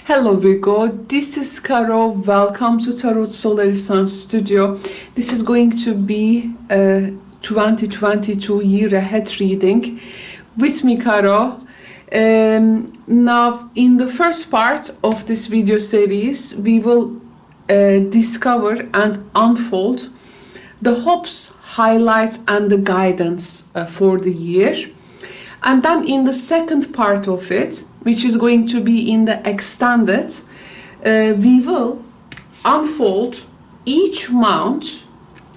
Hello Virgo, this is Caro. Welcome to Tarot Solar Sun Studio. This is going to be a 2022 year ahead reading with me, Caro. Now, in the first part of this video series, we will discover and unfold the hopes, highlights, and the guidance for the year. And then in the second part of it, which is going to be in the extended, we will unfold each month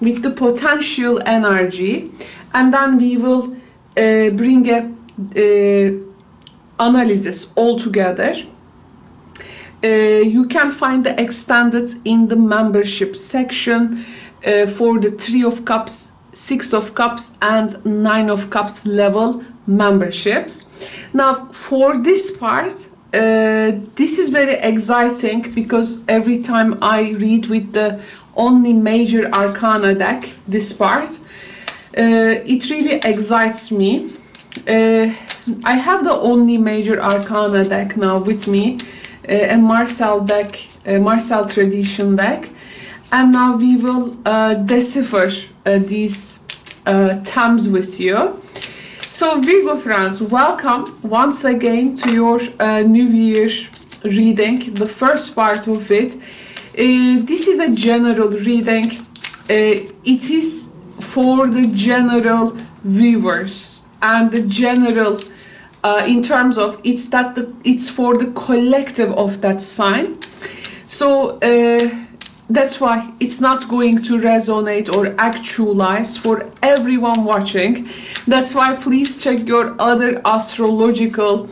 with the potential energy, and then we will bring a analysis all together. You can find the extended in the membership section for the 3 of Cups, 6 of Cups, and 9 of Cups level memberships. Now for this part, this is very exciting because every time I read with the only major arcana deck, this part, it really excites me. I have the only major arcana deck now with me, a Marcel deck, a Marcel tradition deck, and now we will decipher these terms with you. So Virgo friends, welcome once again to your New Year reading, the first part of it. This is a general reading. It is for the general viewers and the general, in terms of it's for the collective of that sign. So that's why it's not going to resonate or actualize for everyone watching. That's why please check your other astrological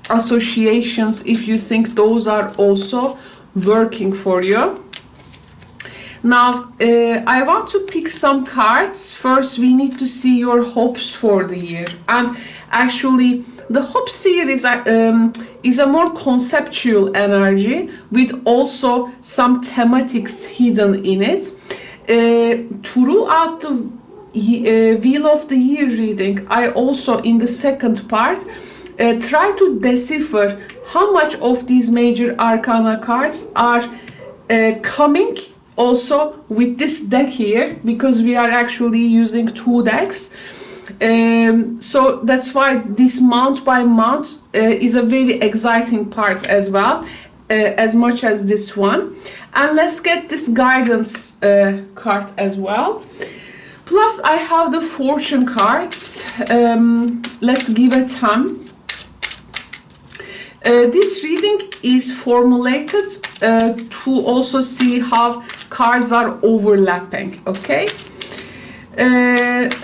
associations if you think those are also working for you. Now, I want to pick some cards. First, we need to see your hopes for the year. And actually, the hopes here is a more conceptual energy with also some thematics hidden in it. Throughout the Wheel of the Year reading, I also, in the second part, try to decipher how much of these major arcana cards are coming also with this deck here, because we are actually using 2 decks. So that's why this month by month is a very exciting part as well, as much as this one. And let's get this guidance card as well. Plus I have the fortune cards. Let's give it time. This reading is formulated to also see how cards are overlapping, okay?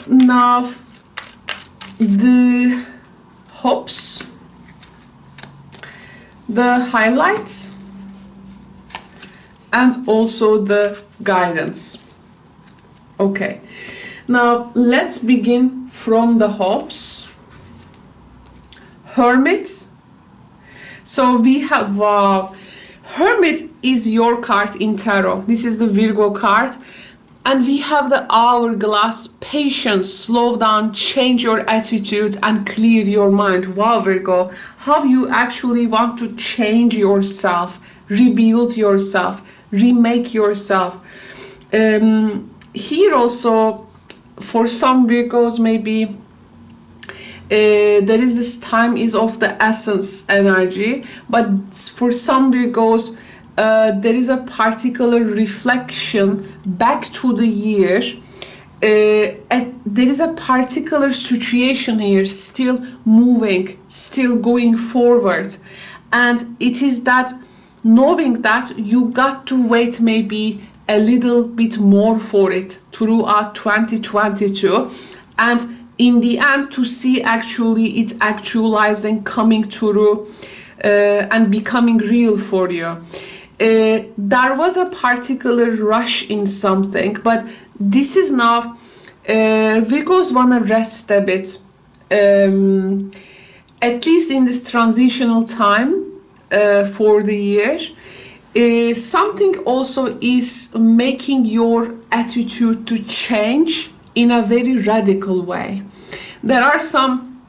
Now the hopes, the highlights, and also the guidance. Okay, now let's begin from the hopes. Hermit. So we have Hermit is your card in tarot. This is the Virgo card. And we have the hourglass, patience, slow down, change your attitude, and clear your mind. Wow, Virgo, how you actually want to change yourself, rebuild yourself, remake yourself. Here also, for some Virgos, maybe there is this time is of the essence energy, but for some Virgos, there is a particular reflection back to the year. And there is a particular situation here, still moving, still going forward. And it is that knowing that you got to wait maybe a little bit more for it throughout 2022. And in the end, to see actually it actualizing, coming through and becoming real for you. There was a particular rush in something, but this is now Virgos want to rest a bit, at least in this transitional time for the year. Something also is making your attitude to change in a very radical way. There are some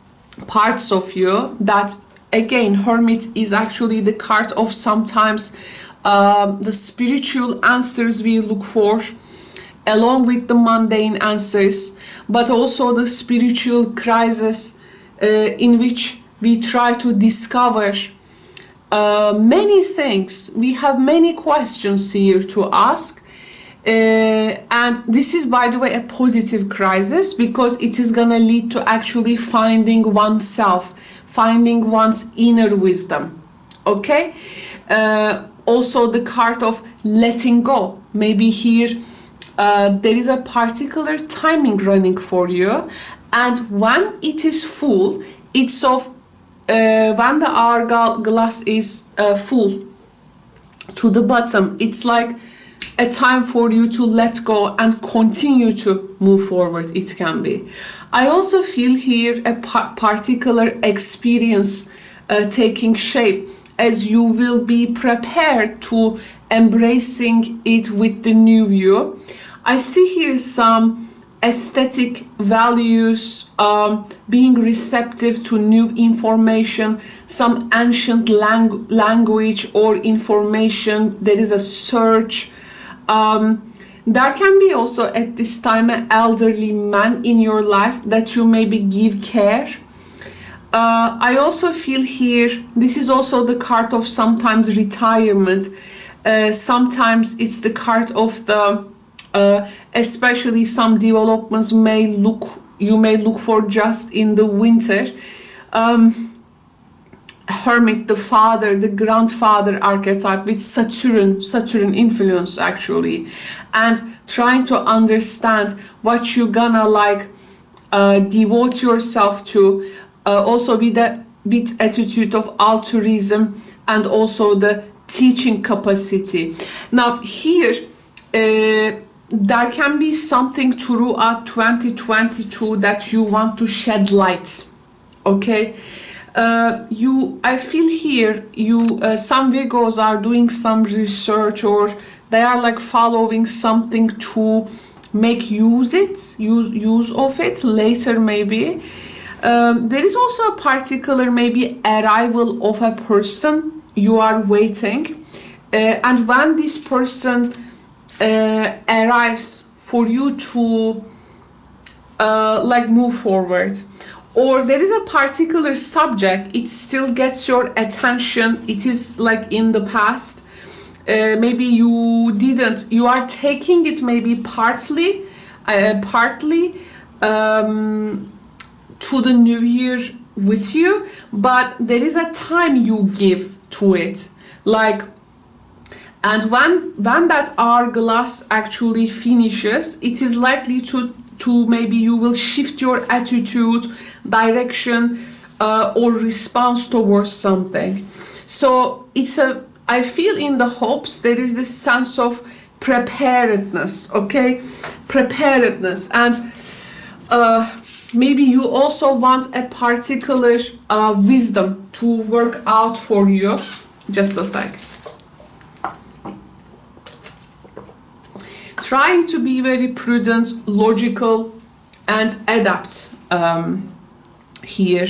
parts of you that again, Hermit is actually the card of sometimes the spiritual answers we look for, along with the mundane answers, but also the spiritual crisis in which we try to discover many things. We have many questions here to ask. And this is, by the way, a positive crisis, because it is gonna lead to actually finding oneself, finding one's inner wisdom. Okay? Also the card of letting go. Maybe here there is a particular timing running for you, and when it is full, it's of when the hourglass is full to the bottom, it's like a time for you to let go and continue to move forward. It can be. I also feel here a particular experience taking shape, as you will be prepared to embracing it with the new you. I see here some aesthetic values, being receptive to new information, some ancient language or information. There is a search. There can be also at this time an elderly man in your life that you maybe give care. I also feel here, this is also the card of sometimes retirement. Sometimes it's the card of the especially some developments you may look for just in the winter. Hermit, the father, the grandfather archetype with Saturn influence actually, and trying to understand what you're gonna like devote yourself to, also with a bit attitude of altruism and also the teaching capacity. Now here there can be something throughout 2022 that you want to shed light. Okay, I feel here some Virgos are doing some research, or they are like following something to make use of it later maybe. There is also a particular maybe arrival of a person you are waiting, and when this person arrives for you to like move forward, or there is a particular subject, it still gets your attention, it is like in the past, maybe you are taking it maybe partly to the new year with you, but there is a time you give to it, like, and when that hourglass actually finishes, it is likely to maybe you will shift your attitude, direction, or response towards something. So I feel in the hopes there is this sense of preparedness, okay, preparedness, and maybe you also want a particular wisdom to work out for you. Just a sec. Trying to be very prudent, logical, and adapt here.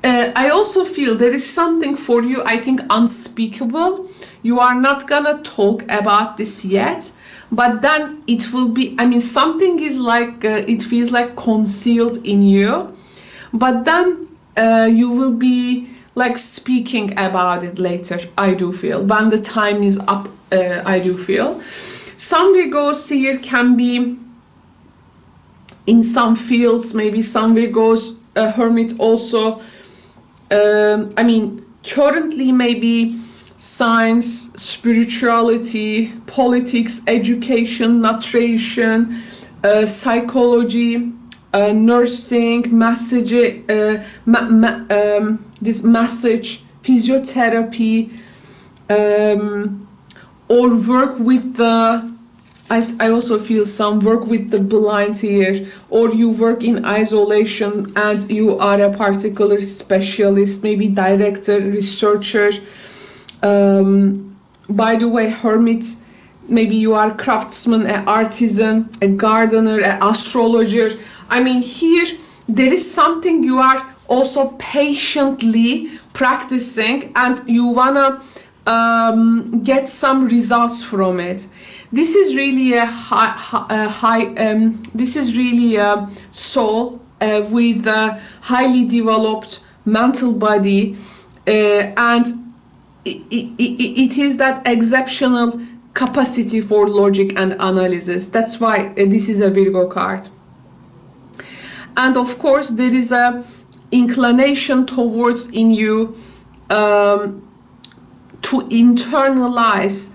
I also feel there is something for you, I think, unspeakable. You are not gonna talk about this yet, but then it will be, I mean, something is like, it feels like concealed in you, but then you will be like speaking about it later, I do feel, when the time is up. I do feel some Virgos here can be in some fields, maybe some Virgos, Hermit also, I mean, currently maybe science, spirituality, politics, education, nutrition, psychology, nursing, this message, physiotherapy, or work with the, I also feel some work with the blind here, or you work in isolation and you are a particular specialist, maybe director, researcher. By the way, Hermit, maybe you are a craftsman, an artisan, a gardener, an astrologer. I mean, here there is something you are also patiently practicing, and you wanna get some results from it. This is really a this is really a soul with a highly developed mental body, and it is that exceptional capacity for logic and analysis. That's why this is a Virgo card. And of course, there is a inclination towards in you to internalize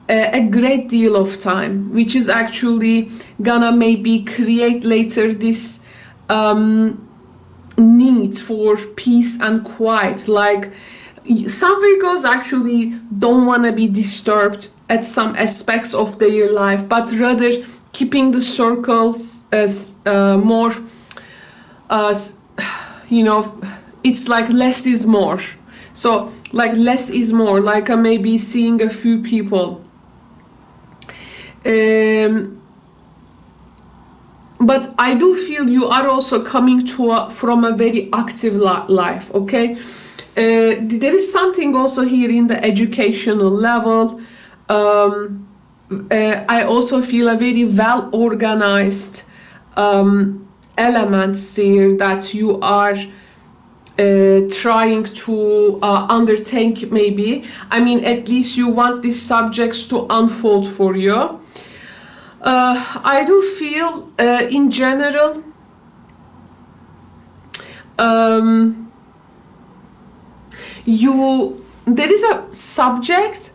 a great deal of time, which is actually gonna maybe create later this need for peace and quiet. Like some Virgos actually don't want to be disturbed at some aspects of their life, but rather keeping the circles as more, you know, it's like less is more. So like less is more, like maybe seeing a few people. But I do feel you are also coming to from a very active life, okay? There is something also here in the educational level. I also feel a very well organized elements here that you are trying to undertake maybe. I mean, at least you want these subjects to unfold for you. I do feel in general there is a subject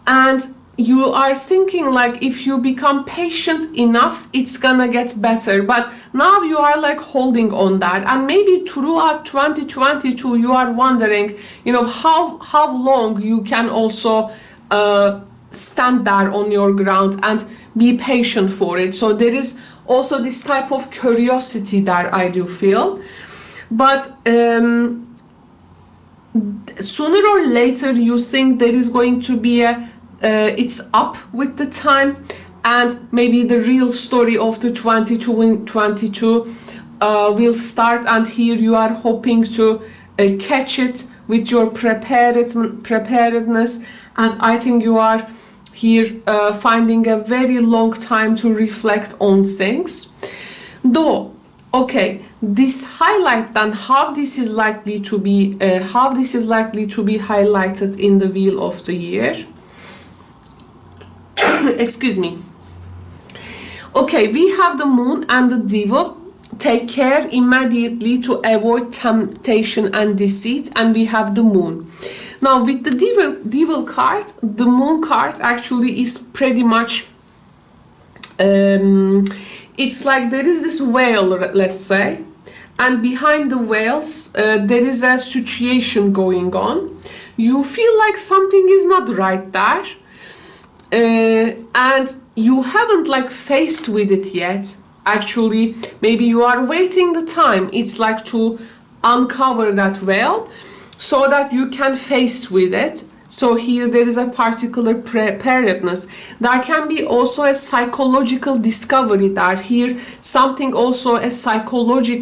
and you are thinking like if you become patient enough it's gonna get better, but now you are like holding on that, and maybe throughout 2022 you are wondering, you know, how long you can also stand there on your ground and be patient for it. So there is also this type of curiosity that I do feel, but sooner or later you think there is going to be a it's up with the time, and maybe the real story of the 2022 will start, and here you are hoping to catch it with your preparedness, and I think you are here finding a very long time to reflect on things. Though, okay, this highlight then how this is likely to be highlighted in the wheel of the year. Excuse me. Okay, we have the moon and the devil. Take care immediately to avoid temptation and deceit, and we have the moon. Now with the devil card, the moon card actually is pretty much it's like there is this whale, let's say, and behind the whales there is a situation going on. You feel like something is not right there, and you haven't like faced with it yet. Actually, maybe you are waiting the time it's like to uncover that whale so that you can face with it. So here there is a particular preparedness. There can be also a psychological discovery there. Here something also a psychology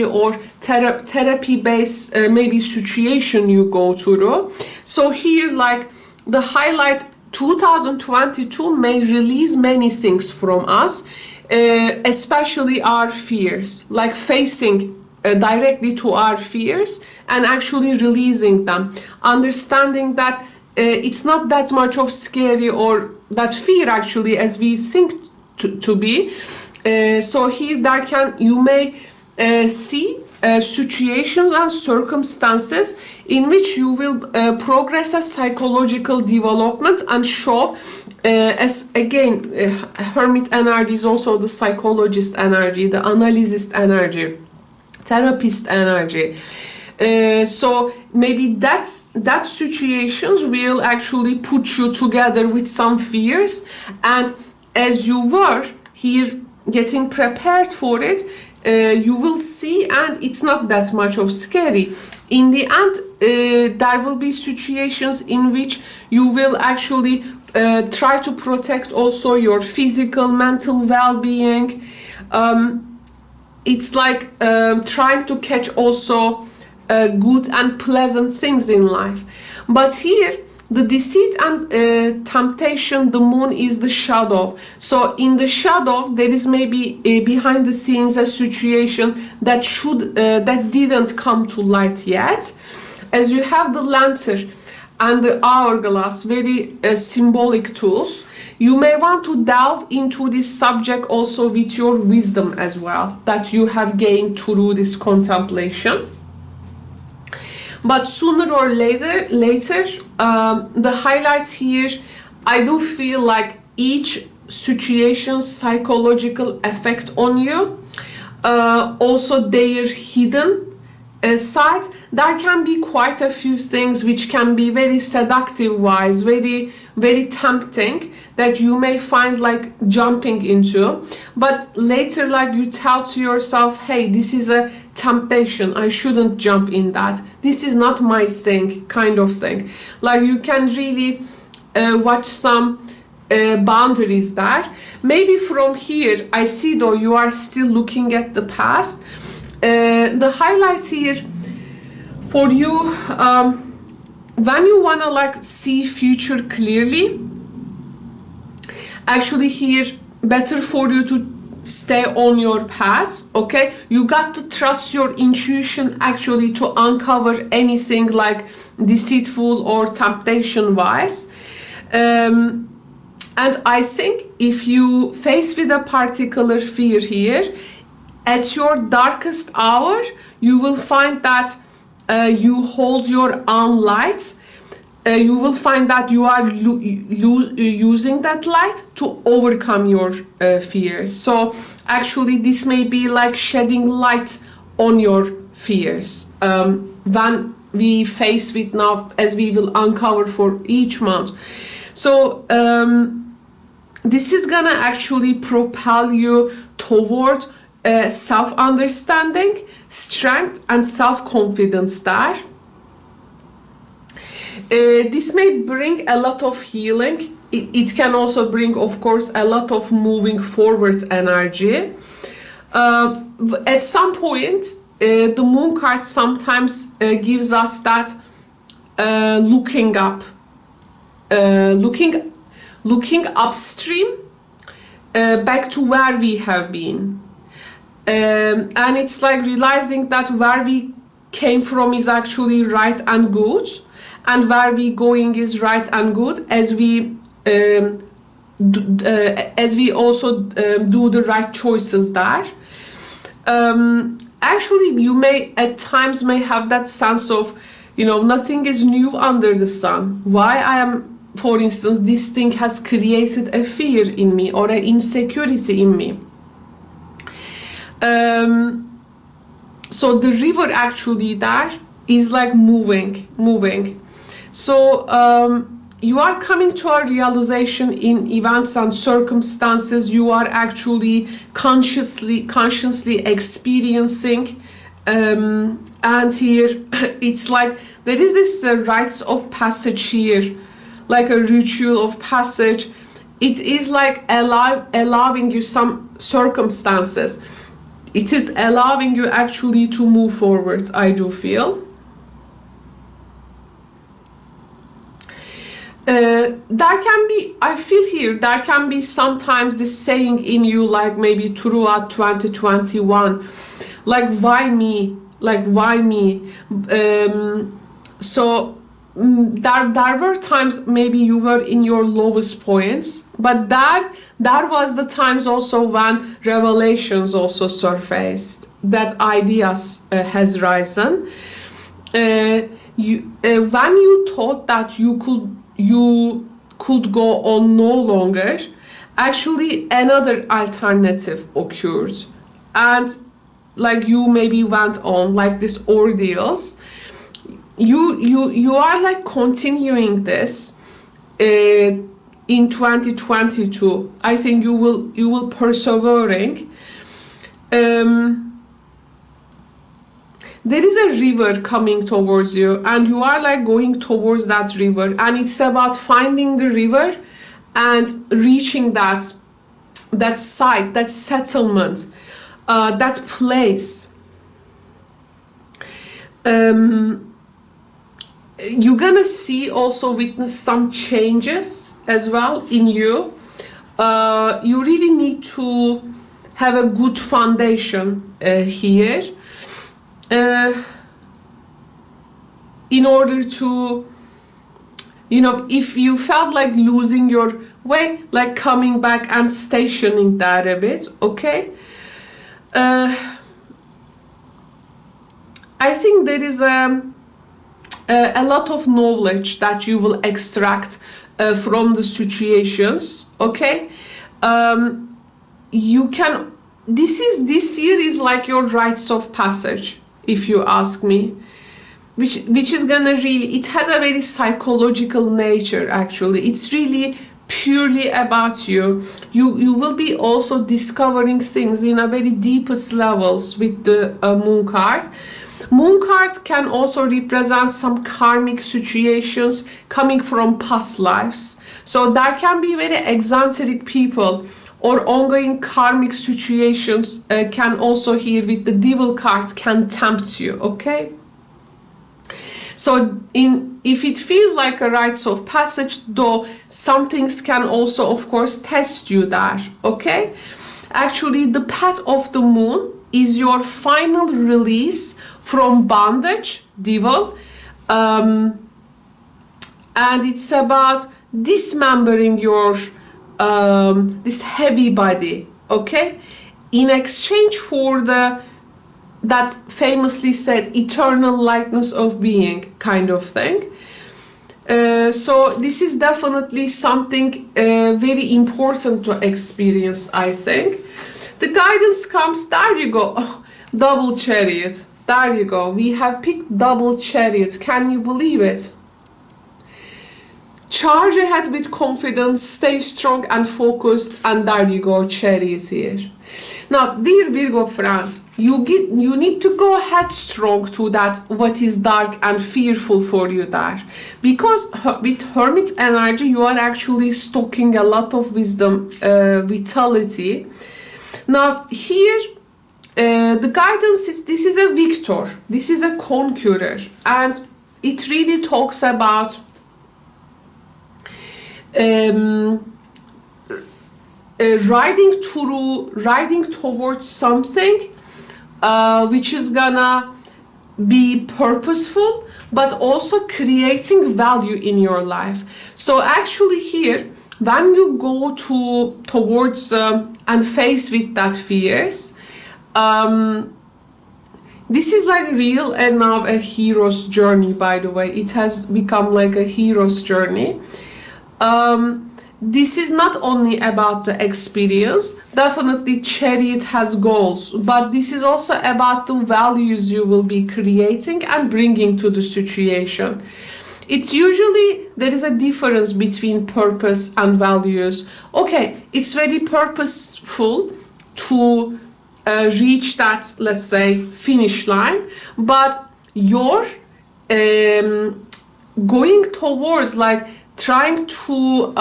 or therapy based maybe situation you go through. So here like the highlight 2022 may release many things from us, especially our fears, like facing directly to our fears and actually releasing them, understanding that it's not that much of scary or that fear actually as we think to be. So here you may see situations and circumstances in which you will progress a psychological development and show as again hermit energy is also the psychologist energy, the analyst energy, therapist energy. So maybe that situations will actually put you together with some fears, and as you were here getting prepared for it, you will see, and it's not that much of scary. In the end, there will be situations in which you will actually try to protect also your physical, mental well-being. it's like trying to catch also good and pleasant things in life. But here, the deceit and temptation, the moon is the shadow. So in the shadow, there is maybe behind the scenes a situation that that didn't come to light yet. As you have the lantern and the hourglass, very symbolic tools, you may want to delve into this subject also with your wisdom as well, that you have gained through this contemplation. But sooner or later, the highlights here, I do feel like each situation's psychological effect on you, also their hidden side. There can be quite a few things which can be very seductive wise, very, very tempting, that you may find like jumping into, but later like you tell to yourself, hey, this is a temptation, I shouldn't jump in that, this is not my thing, kind of thing. Like you can really watch some boundaries there. Maybe from here, I see though you are still looking at the past. The highlights here for you, when you want to like see future clearly, actually here better for you to stay on your path. Okay, you got to trust your intuition actually to uncover anything like deceitful or temptation wise. And I think if you face with a particular fear here, at your darkest hour, you will find that you hold your own light. You will find that you are using that light to overcome your fears. So actually this may be like shedding light on your fears. When we face with now, as we will uncover for each month. So this is gonna actually propel you toward self-understanding, strength and self-confidence there. This may bring a lot of healing. It can also bring, of course, a lot of moving forward energy. At some point, the moon card sometimes gives us that looking up, looking upstream, back to where we have been. And it's like realizing that where we came from is actually right and good, and where we going is right and good, as we also do the right choices there. Actually, you may at times may have that sense of, you know, nothing is new under the sun. Why I am, for instance, this thing has created a fear in me or an insecurity in me. So the river actually there is like moving. So you are coming to a realization in events and circumstances you are actually consciously experiencing. And here it's like there is this rites of passage here, like a ritual of passage. It is like allowing you some circumstances. It is allowing you actually to move forward, I do feel. There can be, I feel here, there can be sometimes this saying in you, like maybe throughout 2021, like why me? Like why me? So there were times maybe you were in your lowest points, but that was the times also when revelations also surfaced, that ideas has risen. When you thought that you could go on no longer, actually another alternative occurred, and like you maybe went on like this ordeals. You are like continuing this in 2022. I think you will persevering. There is a river coming towards you, and you are like going towards that river, and it's about finding the river and reaching that site, that settlement. that place. You're gonna see, also witness some changes as well in you. You really need to have a good foundation here in order to, you know, if you felt like losing your way, like coming back and stationing that a bit, okay? I think there is a lot of knowledge that you will extract from the situations, okay? You can, this year is like your rites of passage, if you ask me, which is gonna really, it has a very psychological nature actually. It's really purely about you. You will be also discovering things in a very deepest levels with the moon card. Moon card can also represent some karmic situations coming from past lives. So there can be very eccentric people or ongoing karmic situations can also here with the devil card can tempt you, okay? So if it feels like a rites of passage, though, some things can also, of course, test you there, okay? Actually, the path of the moon is your final release from bondage, devil, and it's about dismembering your this heavy body, okay, in exchange for that famously said eternal lightness of being kind of thing. So this is definitely something very important to experience, I think. The guidance comes, there you go, oh, double chariot, there you go, we have picked double chariot, can you believe it? Charge ahead with confidence, stay strong and focused, and there you go, chariot here. Now, dear Virgo friends, you need to go headstrong to that what is dark and fearful for you there. Because with Hermit energy, you are actually stocking a lot of wisdom, vitality. Now, here, the guidance is, this is a victor, this is a conqueror, and it really talks about riding towards something which is gonna be purposeful, but also creating value in your life. So actually here, when you go towards and face with that fears, this is like real and now a hero's journey, by the way. It has become like a hero's journey. This is not only about the experience, definitely chariot has goals, but this is also about the values you will be creating and bringing to the situation. It's usually, there is a difference between purpose and values. Okay, it's very purposeful to reach that, let's say, finish line, but you're going towards, like, trying to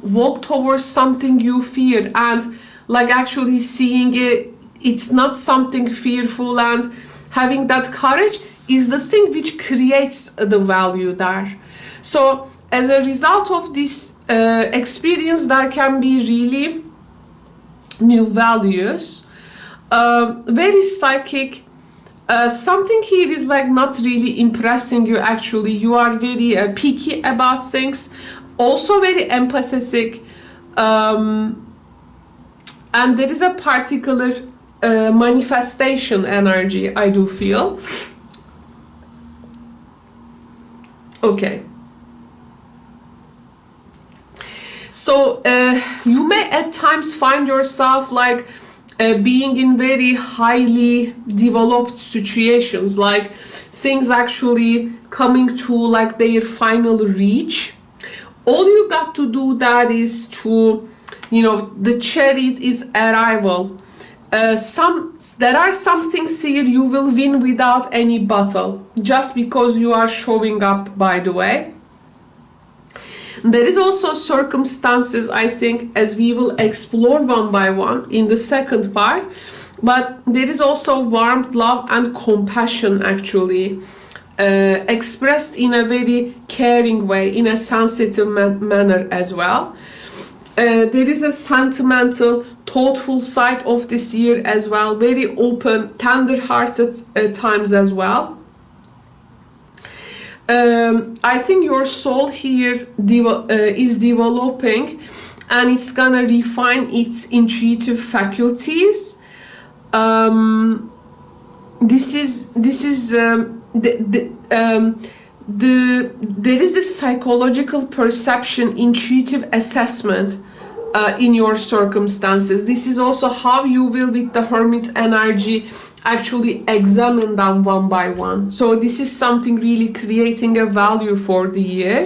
walk towards something you fear, and like actually seeing it's not something fearful, and having that courage is the thing which creates the value there. So as a result of this experience, there can be really new values, very psychic. Something here is like not really impressing you actually. You are very picky about things, also very empathetic, and there is a particular manifestation energy, I do feel. Okay. So you may at times find yourself like being in very highly developed situations, like things actually coming to like their final reach. All you got to do that is to, you know, the chariot is arrival. There are some things here you will win without any battle, just because you are showing up, by the way. There is also circumstances, I think, as we will explore one by one in the second part, but there is also warmth, love, and compassion actually, expressed in a very caring way, in a sensitive manner as well. There is a sentimental, thoughtful side of this year as well, very open, tender-hearted times as well. I think your soul here is developing, and it's gonna refine its intuitive faculties. There is this psychological perception, intuitive assessment in your circumstances. This is also how you will, with the Hermit energy, actually examine them one by one. So this is something really creating a value for the year.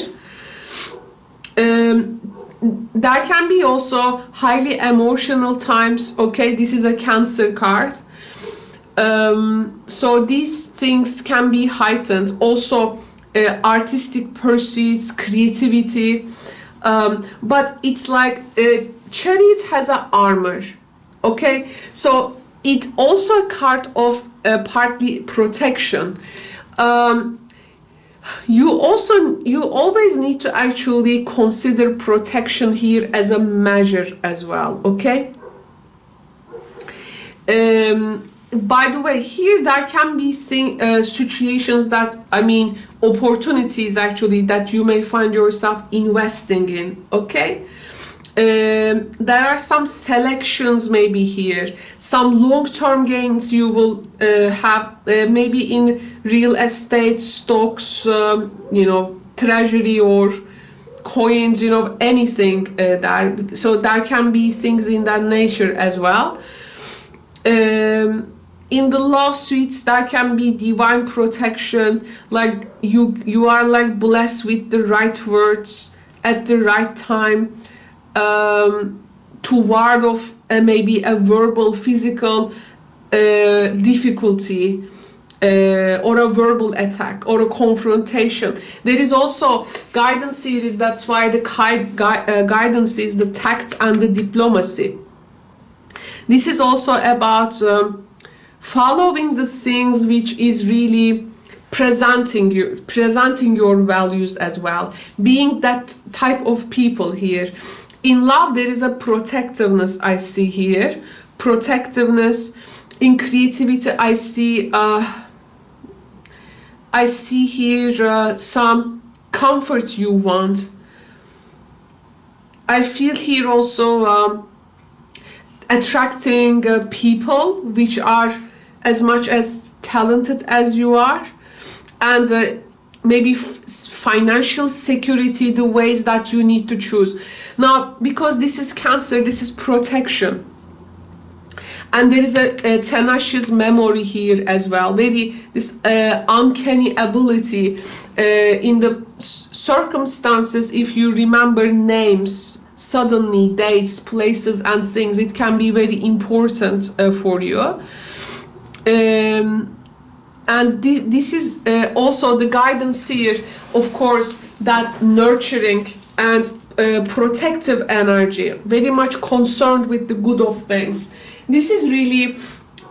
There can be also highly emotional times. Okay, this is a Cancer card. So these things can be heightened. Also, artistic pursuits, creativity. But it's like Chariot has an armor. Okay, so it's also a card of partly protection. You always need to actually consider protection here as a measure as well, okay? By the way, here there can be situations that, opportunities actually that you may find yourself investing in, okay? There are some selections maybe here, some long-term gains you will have maybe in real estate, stocks, treasury or coins, anything there. So there can be things in that nature as well. In the love suites, there can be divine protection, like you are like blessed with the right words at the right time, to ward off maybe a verbal, physical difficulty, or a verbal attack or a confrontation. There is also guidance series. That's why the guidance is the tact and the diplomacy. This is also about following the things which is really presenting your values as well, being that type of people here. In love, there is a protectiveness I see here, protectiveness. In creativity, I see here some comfort you want. I feel here also attracting people which are as much as talented as you are, and maybe financial security, the ways that you need to choose. Now, because this is Cancer, this is protection. And there is a tenacious memory here as well. This uncanny ability in the circumstances, if you remember names, suddenly dates, places and things, it can be very important for you. And this is also the guidance here, of course, that nurturing and protective energy, very much concerned with the good of things. This is really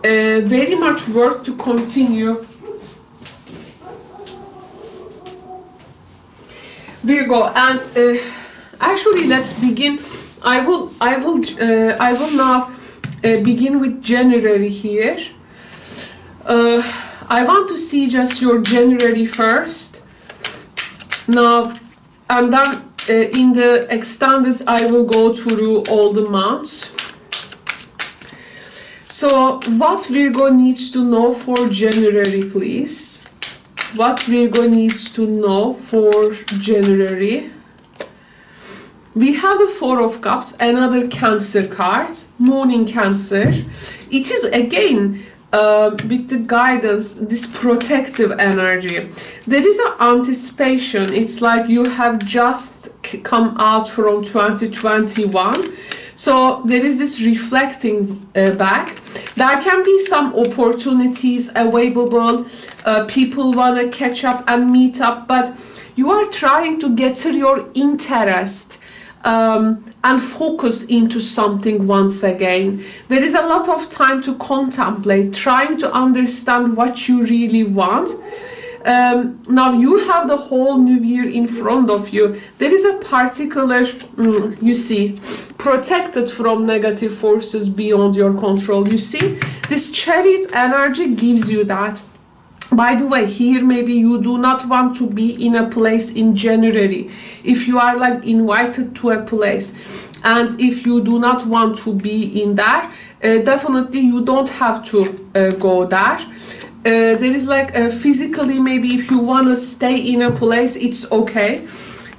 very much work to continue. Virgo, and actually let's begin. I will now begin with January here. I want to see just your January first. Now, and then in the extended, I will go through all the months. So, what Virgo needs to know for January, please? What Virgo needs to know for January? We have the Four of Cups, another Cancer card, Moon in Cancer. It is again with the guidance, this protective energy. There is an anticipation. It's like you have just come out from 2021. So there is this reflecting back. There can be some opportunities available. People want to catch up and meet up, but you are trying to get your interest and focus into something once again. There is a lot of time to contemplate, trying to understand what you really want. Now you have the whole new year in front of you. There is a particular, you see, protected from negative forces beyond your control. You see, this Chariot energy gives you that. By the way, here maybe you do not want to be in a place in January. If you are like invited to a place, and if you do not want to be in there, definitely you don't have to go there. There is like physically, maybe if you want to stay in a place, it's okay.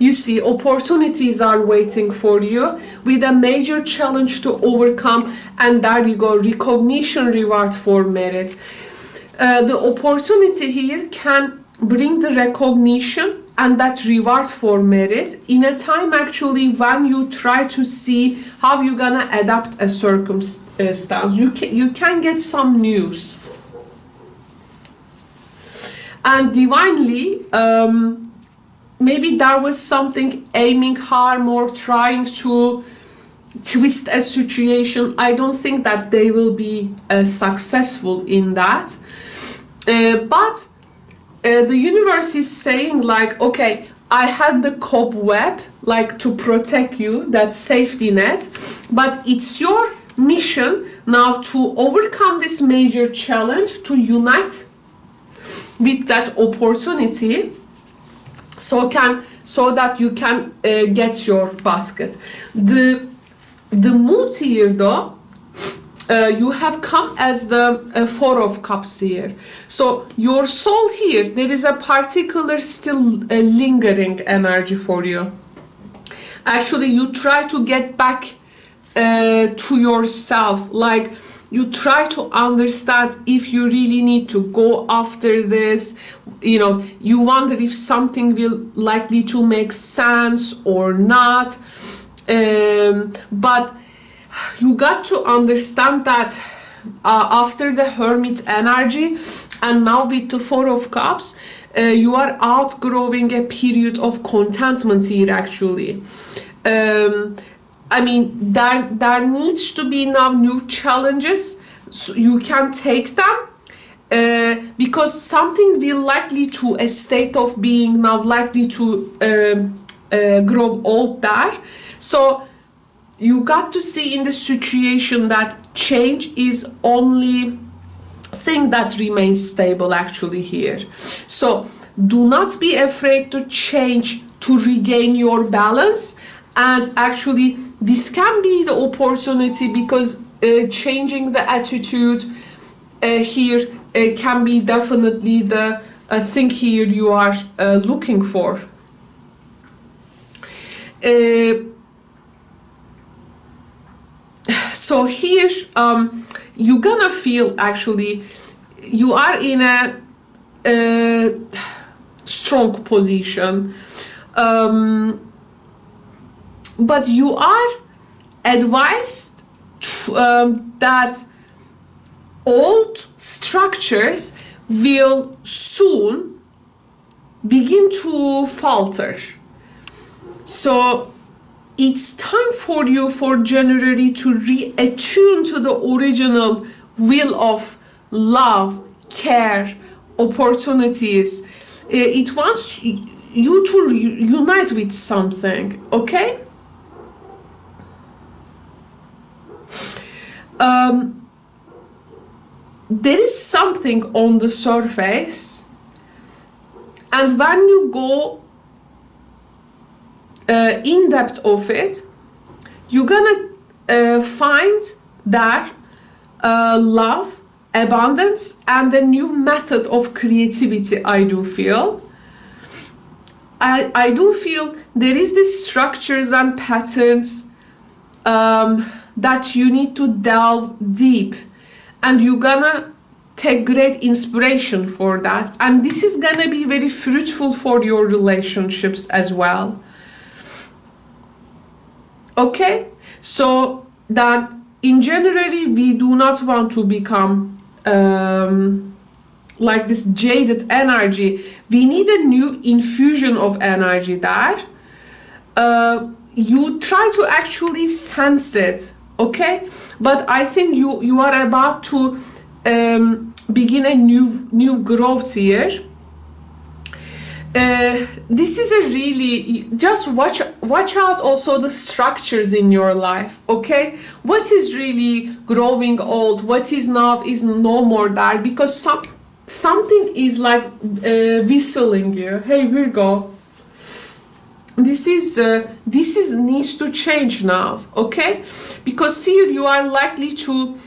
You see, opportunities are waiting for you with a major challenge to overcome, and there you go, recognition, reward for merit. The opportunity here can bring the recognition and that reward for merit in a time actually when you try to see how you're gonna adapt a circumstance. You can get some news. And divinely, maybe there was something aiming harm or trying to twist a situation. I don't think that they will be successful in that. But the universe is saying like, okay, I had the cobweb like to protect you, that safety net, but it's your mission now to overcome this major challenge, to unite with that opportunity, so that you can get your basket. The mood here though, you have come as the Four of Cups here. So your soul here, there is a particular still lingering energy for you. Actually, you try to get back to yourself, like you try to understand if you really need to go after this. You know, you wonder if something will likely to make sense or not. But you got to understand that after the Hermit energy and now with the Four of Cups, you are outgrowing a period of contentment here actually. I mean, there needs to be now new challenges, so you can take them, because something will likely to a state of being now likely to grow old there. So you got to see in the situation that change is only thing that remains stable actually here. So do not be afraid to change to regain your balance. And actually this can be the opportunity, because changing the attitude here can be definitely the thing here you are looking for. So here you're gonna feel actually you are in a strong position, but you are advised that old structures will soon begin to falter. So it's time for you for January to reattune to the original will of love, care, opportunities. It wants you to unite with something, okay? There is something on the surface, and when you go in depth of it, you're gonna find that love, abundance, and a new method of creativity. I do feel do feel there is these structures and patterns that you need to delve deep, and you're gonna take great inspiration for that, and this is gonna be very fruitful for your relationships as well. Okay, so that in January we do not want to become like this jaded energy. We need a new infusion of energy there. you try to actually sense it, okay? But I think you are about to begin a new growth here. This is a really, just watch out also the structures in your life, okay? What is really growing old, what is now is no more there, because something is like whistling you. Hey Virgo, this is needs to change now, okay? Because here you are likely to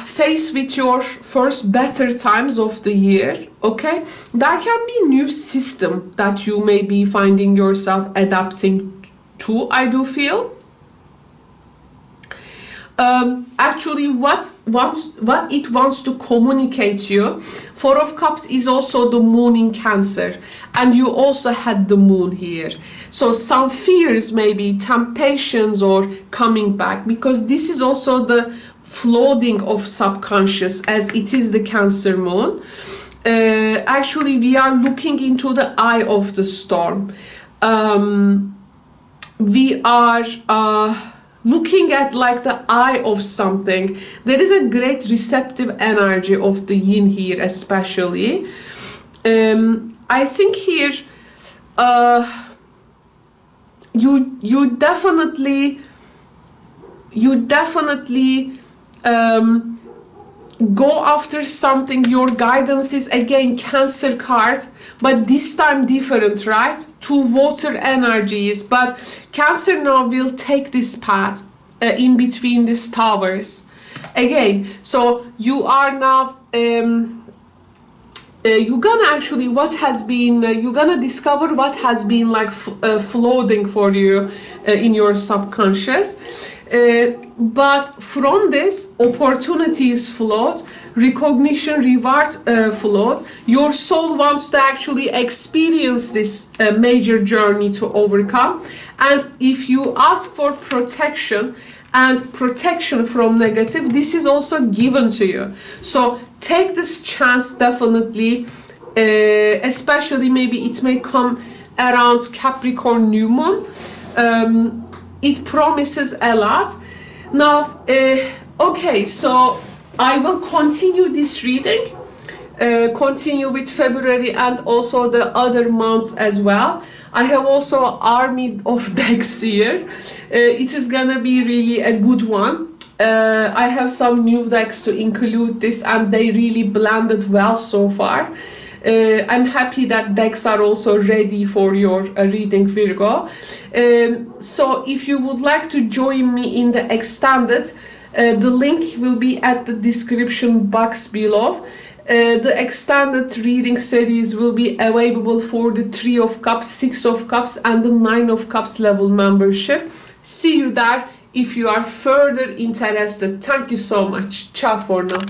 face with your first better times of the year, okay? There can be new system that you may be finding yourself adapting to, I do feel. Actually, what it wants to communicate you, Four of Cups is also the moon in Cancer, and you also had the moon here. So some fears, maybe temptations, or coming back, because this is also the flooding of subconscious, as it is the Cancer moon. Actually, we are looking into the eye of the storm. We are looking at like the eye of something. There is a great receptive energy of the yin here, especially. I think here you definitely go after something. Your guidance is again Cancer card, but this time different, right? Two water energies, but Cancer now will take this path in between these towers again. So you are now you're gonna actually you're gonna discover what has been like floating for you in your subconscious. But from this, opportunities float, recognition, reward float. Your soul wants to actually experience this major journey to overcome. And if you ask for protection and protection from negative, this is also given to you. So take this chance definitely, especially maybe it may come around Capricorn new moon. It promises a lot. Now, okay, so I will continue this reading, continue with February and also the other months as well. I have also an army of decks here. It is gonna be really a good one. I have some new decks to include this, and they really blended well so far. I'm happy that decks are also ready for your reading, Virgo. So if you would like to join me in the extended, the link will be at the description box below. The extended reading series will be available for the 3 of Cups, 6 of Cups, and the 9 of Cups level membership. See you there if you are further interested. Thank you so much. Ciao for now.